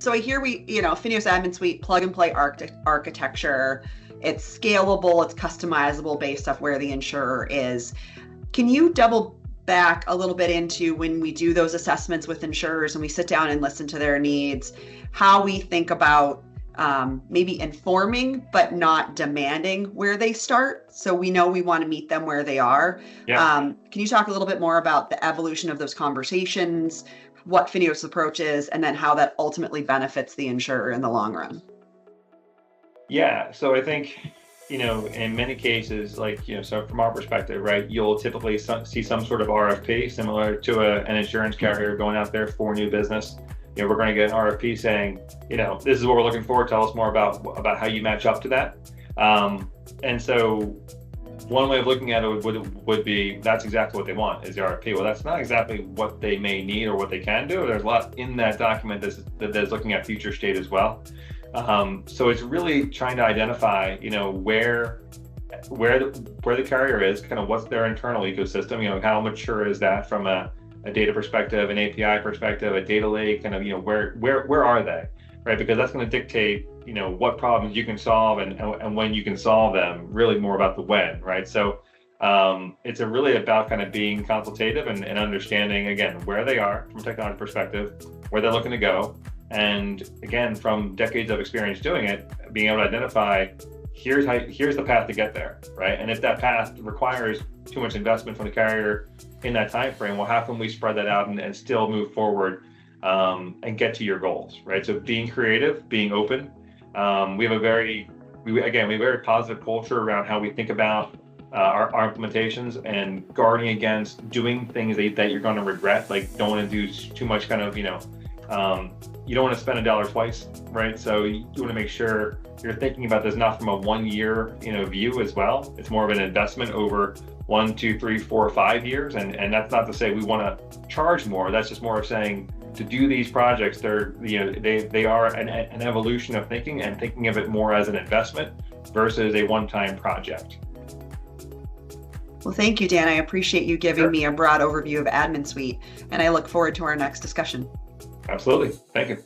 So I hear FINEOS AdminSuite, plug and play architecture. It's scalable, it's customizable based off where the insurer is. Can you double back a little bit into when we do those assessments with insurers and we sit down and listen to their needs, how we think about maybe informing but not demanding where they start, so we know we want to meet them where they are? Yeah. Can you talk a little bit more about the evolution of those conversations, what FINEOS' approach is, and then how that ultimately benefits the insurer in the long run? Yeah. So I think, in many cases, so from our perspective, right, you'll typically see some sort of RFP similar to an insurance carrier going out there for new business. We're going to get an RFP saying, this is what we're looking for. Tell us more about how you match up to that. And so one way of looking at it would be, that's exactly what they want, is the RFP. Well, that's not exactly what they may need or what they can do. There's a lot in that document that's looking at future state as well. So it's really trying to identify, where the carrier is, kind of what's their internal ecosystem, how mature is that from a data perspective, an API perspective, a data lake, kind of, where are they, right? Because that's going to dictate, what problems you can solve and when you can solve them, really more about the when, right? So it's really about kind of being consultative and understanding, again, where they are from a technology perspective, where they're looking to go. And again, from decades of experience doing it, being able to identify, here's the path to get there, right? And if that path requires too much investment from the carrier in that time frame, well, how can we spread that out and still move forward and get to your goals, right? So being creative, being open. We have a very positive culture around how we think about our implementations and guarding against doing things that you're going to regret. Like, don't want to do too much kind of, you don't want to spend a dollar twice, right? So you want to make sure you're thinking about this not from a 1 year, view as well. It's more of an investment over 1, 2, 3, 4, 5 years. And that's not to say we want to charge more. That's just more of saying, to do these projects, they are an evolution of thinking, and thinking of it more as an investment versus a one-time project. Well, thank you, Dan. I appreciate you giving me a broad overview of AdminSuite, and I look forward to our next discussion. Absolutely. Thank you.